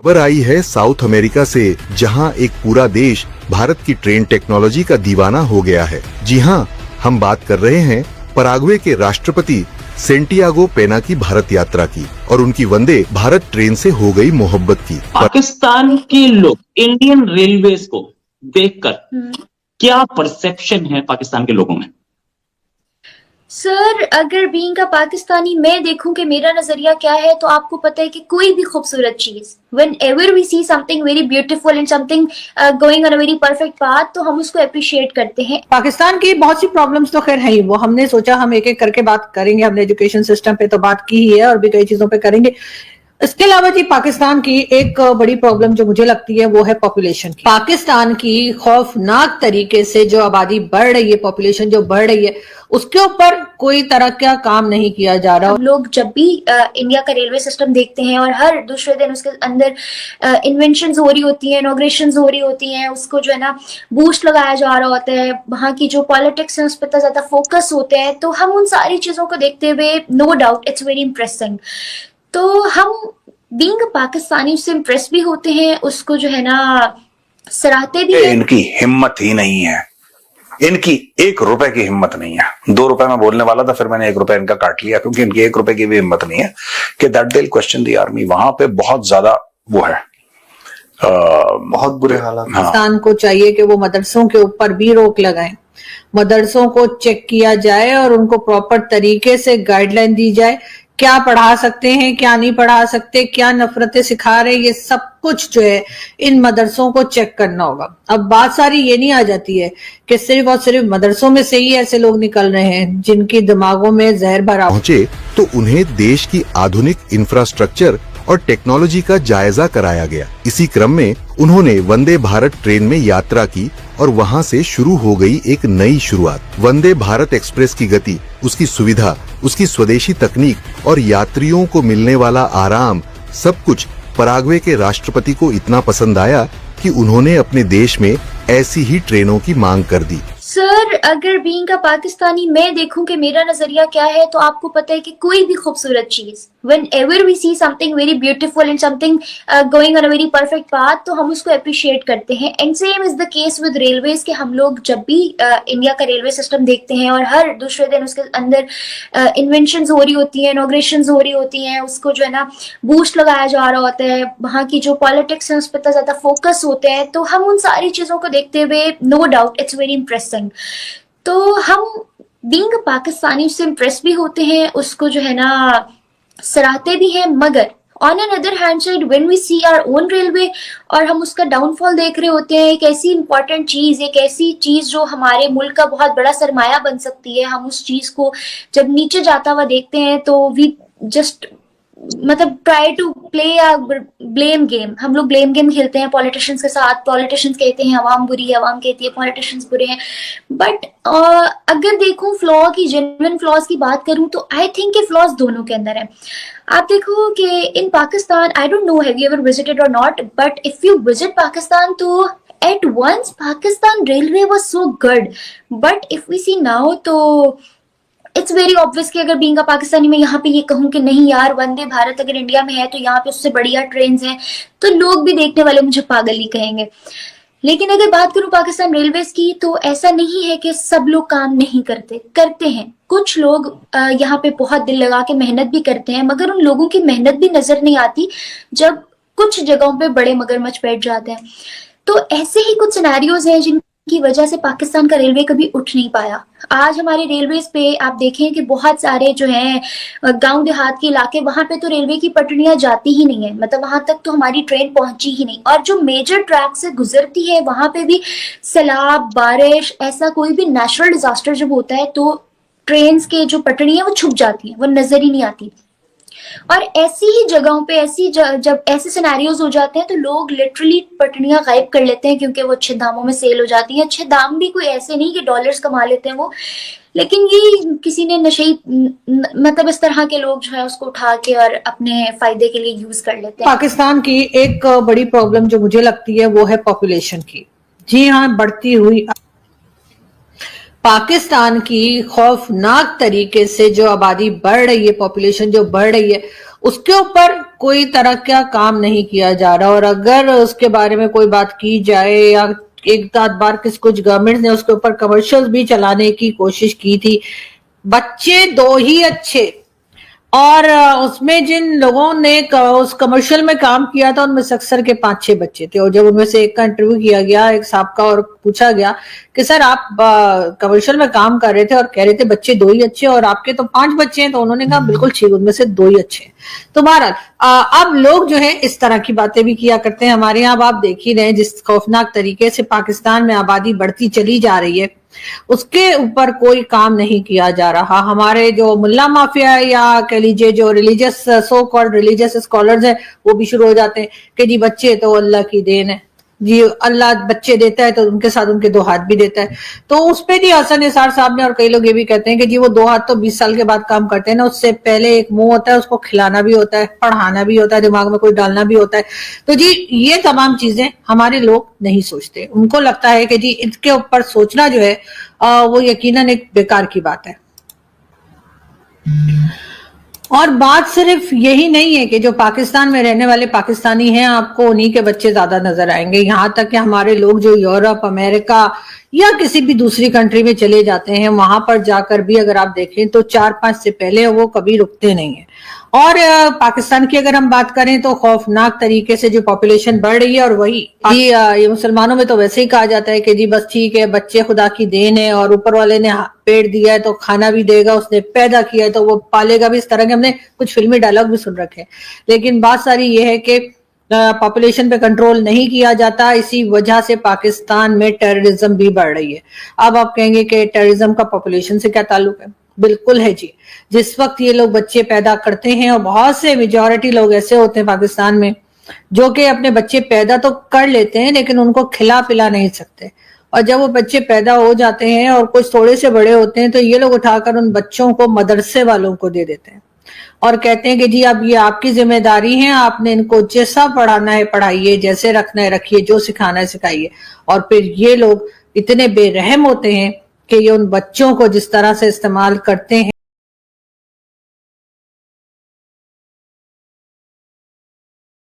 खबर आई है south America से, जहां एक पूरा देश भारत की ट्रेन टेक्नोलॉजी का दीवाना हो गया है। जी हां, हम बात कर रहे हैं पराग्वे के राष्ट्रपति सेंटियागो पेना की भारत यात्रा की और उनकी वंदे भारत ट्रेन से हो गई मोहब्बत की। पाकिस्तान के लोग इंडियन रेलवेज को देखकर क्या परसेप्शन है पाकिस्तान के लोगों में? सर, अगर बीइंग का पाकिस्तानी मैं देखूं कि मेरा नजरिया क्या है, तो आपको पता है कि कोई भी खूबसूरत चीज, whenever we see something very beautiful and something going on a very perfect path, तो हम उसको अप्रिशिएट करते हैं। पाकिस्तान की बहुत सी प्रॉब्लम्स तो खैर है ही, वो हमने सोचा हम एक एक करके बात करेंगे। हमने एजुकेशन सिस्टम पे तो बात की ही है और भी कई चीजों पे करेंगे। इसके अलावा जी पाकिस्तान की एक बड़ी प्रॉब्लम जो मुझे लगती है वो है पॉपुलेशन की। पाकिस्तान की खौफनाक तरीके से जो आबादी बढ़ रही है, पॉपुलेशन जो बढ़ रही है, उसके ऊपर कोई तरह का काम नहीं किया जा रहा। हम लोग जब भी इंडिया का रेलवे सिस्टम देखते हैं और हर दूसरे दिन उसके अंदर इन्वेंशंस हो रही होती हैं, इनॉग्रेशंस हो रही होती हैं, उसको जो है ना बूस्ट लगाया जा रहा होता है, वहाँ की जो पॉलिटिक्स है उस पर ज्यादा फोकस होते हैं, तो हम उन सारी चीजों को देखते हुए no doubt it's very impressing. तो हम बीइंग पाकिस्तानी उससे इम्प्रेस भी होते हैं, उसको जो है ना सराहते भी हैं। इनकी हिम्मत ही नहीं है, इनकी 1 रुपए की हिम्मत नहीं है। 2 रुपए में बोलने वाला था, फिर मैंने 1 रुपए इनका काट लिया, क्योंकि इनकी 1 रुपए की भी हिम्मत नहीं है कि that dare question the army. वहां पे बहुत ज्यादा वो है, बहुत बुरे हालात। पाकिस्तान को चाहिए कि वो मदरसों के ऊपर भी रोक लगाएं, मदरसों को चेक किया जाए और उनको प्रॉपर तरीके से गाइडलाइन दी जाए, क्या पढ़ा सकते हैं, क्या नहीं पढ़ा सकते, क्या नफरतें सिखा रहे, ये सब कुछ जो है इन मदरसों को चेक करना होगा। अब बात सारी ये नहीं आ जाती है कि सिर्फ और सिर्फ मदरसों में से ही ऐसे लोग निकल रहे हैं जिनकी दिमागों में जहर भरा पहुंचे तो उन्हें देश की आधुनिक इंफ्रास्ट्रक्चर और टेक्नोलॉजी का जायजा कराया गया। इसी क्रम में उन्होंने वंदे भारत ट्रेन में यात्रा की और वहां से शुरू हो गई एक नई शुरुआत। वंदे भारत एक्सप्रेस की गति, उसकी सुविधा, उसकी स्वदेशी तकनीक और यात्रियों को मिलने वाला आराम, सब कुछ पराग्वे के राष्ट्रपति को इतना पसंद आया कि उन्होंने अपने देश में ऐसी ही ट्रेनों की मांग कर दी। सर, अगर बीइंग का पाकिस्तानी मैं देखूं कि मेरा नजरिया क्या है, तो आपको पता है कि कोई भी खूबसूरत चीज, whenever we see something very beautiful and something going on a very perfect path, तो हम उसको अप्रिशिएट करते हैं। And same is the case with railways कि हम लोग जब भी इंडिया का रेलवे सिस्टम देखते हैं और हर दूसरे दिन उसके अंदर इन्वेंशंस हो रही होती हैं, इनॉग्रेशंस हो रही होती हैं, उसको जो है ना बूस्ट लगाया जा रहा होता है, वहाँ की जो पॉलिटिक्स है उस पर ज्यादा फोकस होते हैं, तो हम उन सारी चीजों को देखते हुए no doubt it's very impressing. तो हम बीइंग पाकिस्तानी उससे इम्प्रेस भी होते हैं, उसको जो है ना सराहते भी हैं, मगर on an other hand side when we see our own railway और हम उसका डाउनफॉल देख रहे होते हैं, एक ऐसी इंपॉर्टेंट चीज, एक ऐसी चीज जो हमारे मुल्क का बहुत बड़ा सरमाया बन सकती है, हम उस चीज को जब नीचे जाता हुआ देखते हैं तो वी जस्ट मतलब try to play a blame game. हम लोग ब्लेम गेम खेलते हैं पॉलिटिशियंस के साथ। पॉलिटिशियंस कहते हैं अवाम बुरी है, अवाम कहती है पॉलिटिशियंस बुरे हैं। बट अगर देखूं फ्लॉ की, जेन्युइन फ्लॉज की बात करूं, तो आई थिंक कि फ्लॉज दोनों के अंदर है। आप देखो कि in Pakistan, I don't know have you ever visited or not, but if you visit Pakistan तो at once Pakistan railway was so good, but if we see now तो इट्स वेरी ऑब्वियस कि अगर बीइंग अ पाकिस्तानी मैं यहाँ पे ये कहूँ कि नहीं यार वंदे भारत अगर इंडिया में है तो यहाँ पे उससे बढ़िया ट्रेन हैं, तो लोग भी देखने वाले मुझे पागल ही कहेंगे। लेकिन अगर बात करूँ पाकिस्तान रेलवेज की, तो ऐसा नहीं है कि सब लोग काम नहीं करते हैं। कुछ लोग यहाँ पे बहुत दिल लगा के मेहनत भी करते हैं, मगर उन लोगों की मेहनत भी नजर नहीं आती जब कुछ जगहों पे बड़े मगरमच्छ बैठ जाते हैं। तो ऐसे ही कुछ सिनेरियोज हैं जिनकी वजह से पाकिस्तान का रेलवे कभी उठ नहीं पाया। आज हमारे रेलवेज पे आप देखें कि बहुत सारे जो हैं गांव देहात के इलाके, वहां पे तो रेलवे की पटरियां जाती ही नहीं है, मतलब वहां तक तो हमारी ट्रेन पहुंची ही नहीं। और जो मेजर ट्रैक से गुजरती है वहां पे भी सैलाब, बारिश, ऐसा कोई भी नेचुरल डिजास्टर जब होता है तो ट्रेन के जो पटरियां वो छुप जाती हैं, वो नजर ही नहीं आती। और ऐसी ही जगहों पे जब ऐसे सिनेरियोज हो जाते हैं तो लोग लिटरली पटरियां गायब कर लेते हैं, क्योंकि वो अच्छे दामों में सेल हो जाती हैं। अच्छे दाम भी कोई ऐसे नहीं कि डॉलर्स कमा लेते हैं वो, लेकिन ये किसी ने नशे मतलब इस तरह के लोग जो है उसको उठा के और अपने फायदे के लिए यूज कर लेते हैं। पाकिस्तान की एक बड़ी प्रॉब्लम जो मुझे लगती है वो है पॉपुलेशन की। जी हाँ, बढ़ती हुई पाकिस्तान की खौफनाक तरीके से जो आबादी बढ़ रही है, पॉपुलेशन जो बढ़ रही है, उसके ऊपर कोई तरह का काम नहीं किया जा रहा, और अगर उसके बारे में कोई बात की जाए या एक आध बार कुछ गवर्नमेंट ने उसके ऊपर कमर्शियल भी चलाने की कोशिश की थी। बच्चे दो ही अच्छे, और उसमें जिन लोगों ने उस कमर्शियल में काम किया था उनमें से अक्सर के 5-6 बच्चे थे, और जब उनमें से एक का इंटरव्यू किया गया एक साहब का, और पूछा गया कि सर आप कमर्शियल में काम कर रहे थे और कह रहे थे बच्चे 2 ही अच्छे और आपके तो 5 बच्चे हैं, तो उन्होंने कहा बिल्कुल ठीक, उनमें से 2 ही अच्छे हैं। तो बहरहाल अब लोग जो है इस तरह की बातें भी किया करते हैं। हमारे यहाँ आप देख ही रहे हैं जिस खौफनाक तरीके से पाकिस्तान में आबादी बढ़ती चली जा रही है, उसके ऊपर कोई काम नहीं किया जा रहा। हमारे जो मुल्ला माफिया या कह लीजिए जो religious so called religious scholars हैं, वो भी शुरू हो जाते हैं कि जी बच्चे तो अल्लाह की देन है, जी अल्लाह बच्चे देता है तो उनके साथ उनके 2 हाथ भी देता है। तो उस पे जी हसन निसार साहब ने और कई लोग ये भी कहते हैं कि जी वो 2 हाथ तो 20 साल के बाद काम करते हैं ना, उससे पहले एक मुंह होता है, उसको खिलाना भी होता है, पढ़ाना भी होता है, दिमाग में कोई डालना भी होता है। तो जी ये तमाम चीजें हमारे लोग नहीं सोचते, उनको लगता है कि जी इसके ऊपर सोचना जो है वो यकीनन एक बेकार की बात है। और बात सिर्फ यही नहीं है कि जो पाकिस्तान में रहने वाले पाकिस्तानी हैं आपको उन्हीं के बच्चे ज्यादा नजर आएंगे, यहाँ तक कि हमारे लोग जो यूरोप, अमेरिका या किसी भी दूसरी कंट्री में चले जाते हैं, वहां पर जाकर भी अगर आप देखें तो 4-5 से पहले वो कभी रुकते नहीं है। और पाकिस्तान की अगर हम बात करें तो खौफनाक तरीके से जो पॉपुलेशन बढ़ रही है, और वही ये मुसलमानों में तो वैसे ही कहा जाता है कि जी बस ठीक है, बच्चे खुदा की देन है और ऊपर वाले ने पेट दिया है तो खाना भी देगा, उसने पैदा किया है तो वो पालेगा भी। इस तरह के हमने कुछ फिल्मी डायलॉग भी सुन रखे हैं। लेकिन बात सारी ये है कि पॉपुलेशन पे कंट्रोल नहीं किया जाता, इसी वजह से पाकिस्तान में टेररिज्म भी बढ़ रही है। अब आप कहेंगे कि टेररिज्म का पॉपुलेशन से क्या ताल्लुक है? बिल्कुल है जी। जिस वक्त ये लोग बच्चे पैदा करते हैं, और बहुत से मेजॉरिटी लोग ऐसे होते हैं पाकिस्तान में जो कि अपने बच्चे पैदा तो कर लेते हैं लेकिन उनको खिला पिला नहीं सकते, और जब वो बच्चे पैदा हो जाते हैं और कुछ थोड़े से बड़े होते हैं तो ये लोग उठाकर उन बच्चों को मदरसे वालों को दे देते हैं और कहते हैं कि जी अब ये आपकी जिम्मेदारी है, आपने इनको जैसा पढ़ाना है पढ़ाइए, जैसे रखना है रखिए, जो सिखाना है सिखाइए। और फिर ये लोग इतने बेरहम होते हैं कि ये उन बच्चों को जिस तरह से इस्तेमाल करते हैं